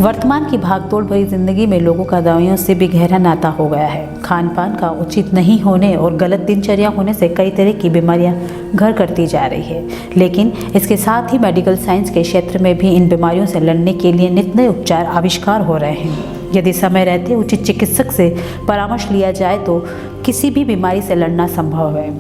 वर्तमान की भागदौड़ भरी जिंदगी में लोगों का दवाइयों से भी गहरा नाता हो गया है। खान पान का उचित नहीं होने और गलत दिनचर्या होने से कई तरह की बीमारियां घर करती जा रही है। लेकिन इसके साथ ही मेडिकल साइंस के क्षेत्र में भी इन बीमारियों से लड़ने के लिए नित नए उपचार आविष्कार हो रहे हैं। यदि समय रहते उचित चिकित्सक से परामर्श लिया जाए तो किसी भी बीमारी से लड़ना संभव है।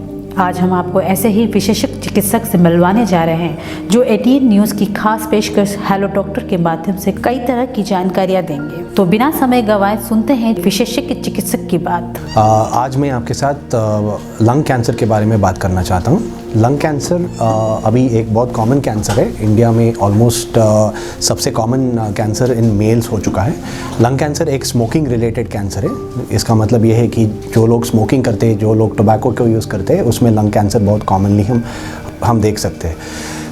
आज हम आपको ऐसे ही विशेषज्ञ चिकित्सक से मिलवाने जा रहे हैं जो 18 न्यूज़ की खास पेशकश हेलो डॉक्टर के माध्यम से कई तरह की जानकारियां देंगे। तो बिना समय गंवाए सुनते हैं विशेषज्ञ चिकित्सक की बात। आज मैं आपके साथ लंग कैंसर के बारे में बात करना चाहता हूँ। लंग कैंसर अभी एक बहुत कॉमन कैंसर है। इंडिया में ऑलमोस्ट सबसे कॉमन कैंसर इन मेल्स हो चुका है। लंग कैंसर एक स्मोकिंग रिलेटेड कैंसर है। इसका मतलब ये है कि जो लोग स्मोकिंग करते हैं, जो लोग टोबैको को यूज़ करते हैं, उसमें लंग कैंसर बहुत कॉमनली हम देख सकते हैं।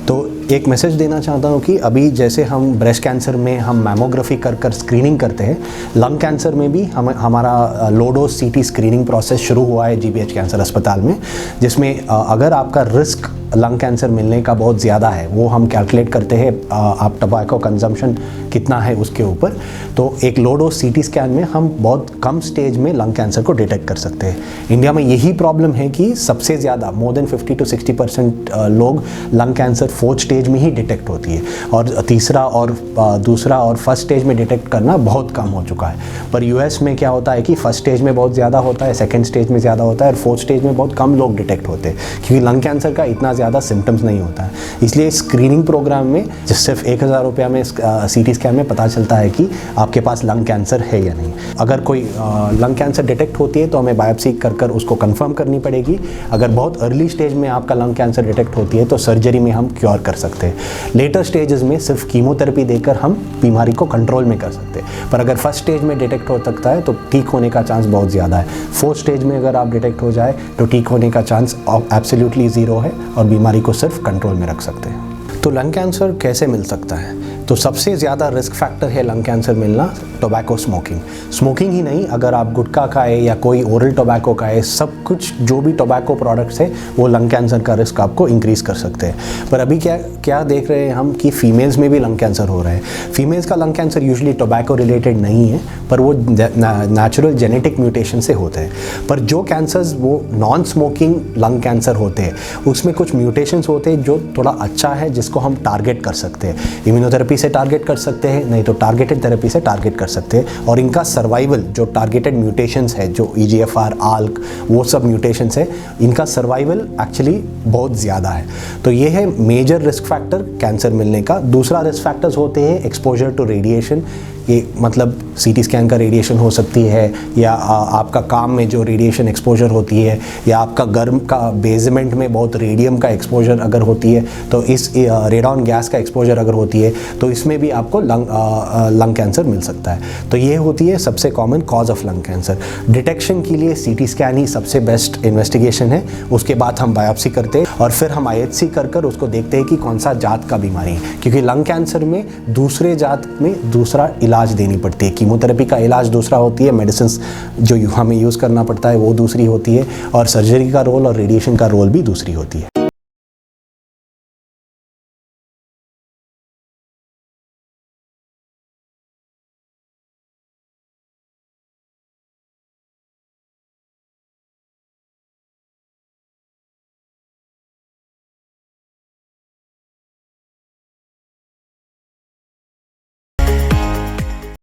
तो एक मैसेज देना चाहता हूँ कि अभी जैसे हम ब्रेस्ट कैंसर में हम मैमोग्राफी कर स्क्रीनिंग करते हैं, लंग कैंसर में भी हमारा लो डोज सीटी स्क्रीनिंग प्रोसेस शुरू हुआ है जीबीएच कैंसर अस्पताल में, जिसमें अगर आपका रिस्क लंग कैंसर मिलने का बहुत ज़्यादा है, वो हम कैलकुलेट करते हैं आप टोबैको कंजम्पशन कितना है उसके ऊपर। तो एक लो डोज सीटी स्कैन में हम बहुत कम स्टेज में लंग कैंसर को डिटेक्ट कर सकते हैं। इंडिया में यही प्रॉब्लम है कि सबसे ज़्यादा मोर देन 50 to 60% लोग लंग कैंसर 4th स्टेज में ही डिटेक्ट होती है, और तीसरा और दूसरा और फर्स्ट स्टेज में डिटेक्ट करना बहुत कम हो चुका है। पर यूएस में क्या होता है कि फर्स्ट स्टेज में बहुत ज़्यादा होता है, सेकेंड स्टेज में ज़्यादा होता है, और 4th स्टेज में बहुत कम लोग डिटेक्ट होते हैं, क्योंकि लंग कैंसर का इतना ज़्यादा सिम्टम्स नहीं होता है। इसलिए स्क्रीनिंग प्रोग्राम में सिर्फ 1000 रुपया में सीटी स्कैन में पता चलता है कि आपके पास लंग कैंसर है या नहीं। अगर कोई लंग कैंसर डिटेक्ट होती है तो हमें बायोप्सी कर उसको कंफर्म करनी पड़ेगी। अगर बहुत अर्ली स्टेज में आपका लंग कैंसर डिटेक्ट होती है तो सर्जरी में हम क्योर कर सकते हैं। लेटर स्टेजेस में सिर्फ कीमोथेरेपी देकर हम बीमारी को कंट्रोल में कर सकते हैं। पर अगर फर्स्ट स्टेज में डिटेक्ट हो सकता है तो ठीक होने का चांस बहुत ज़्यादा है। 4th स्टेज में अगर आप डिटेक्ट हो जाए तो ठीक होने का चांस एब्सोल्युटली ज़ीरो है, और बीमारी को सिर्फ कंट्रोल में रख सकते हैं। तो लंग कैंसर कैसे मिल सकता है? तो सबसे ज़्यादा रिस्क फैक्टर है लंग कैंसर मिलना टोबैको स्मोकिंग ही नहीं, अगर आप गुटखा खाए या कोई ओरल टोबैको खाए, सब कुछ जो भी टोबैको प्रोडक्ट्स है वो लंग कैंसर का रिस्क आपको इंक्रीज़ कर सकते हैं। पर अभी क्या देख रहे हैं हम कि फीमेल्स में भी लंग कैंसर हो रहा है। फीमेल्स का lung cancer usually tobacco related नहीं है, पर वो नेचुरल जेनेटिक म्यूटेशन से होते हैं। पर जो कैंसर्स वो नॉन स्मोकिंग लंग कैंसर होते हैं उसमें कुछ म्यूटेशंस होते हैं जो थोड़ा अच्छा है, जिसको हम टारगेट कर सकते हैं। इम्यूनोथेरेपी से टारगेट कर सकते हैं, नहीं तो टारगेटेड थेरेपी से टारगेट कर सकते हैं। और इनका सर्वाइवल, जो टारगेटेड म्यूटेशंस है, जो EGFR, ALK, वो सब म्यूटेशंस है, इनका सर्वाइवल एक्चुअली बहुत ज़्यादा है। तो ये है मेजर रिस्क फैक्टर कैंसर मिलने का। दूसरा रिस्क फैक्टर्स होते हैं एक्सपोजर टू रेडिएशन। ये मतलब सीटी स्कैन का रेडिएशन हो सकती है, या आपका काम में जो रेडिएशन एक्सपोजर होती है, या आपका गर्म का बेसमेंट में बहुत रेडियम का एक्सपोजर अगर होती है, तो इस रेडॉन गैस का एक्सपोजर अगर होती है तो इसमें भी आपको लंग कैंसर मिल सकता है। तो ये होती है सबसे common cause of lung cancer. Detection के लिए सीटी स्कैन ही सबसे बेस्ट इन्वेस्टिगेशन है। उसके बाद हम बायोप्सी करते हैं और फिर हम IHC कर उसको देखते हैं कि कौन सा जात का बीमारी है, क्योंकि लंग कैंसर में दूसरे जात में दूसरा इलाज देनी पड़ती है। कीमोथेरेपी का इलाज दूसरा होती है, मेडिसिन जो हमें यूज़ करना पड़ता है वो दूसरी होती है, और सर्जरी का रोल और रेडिएशन का रोल भी दूसरी होती है।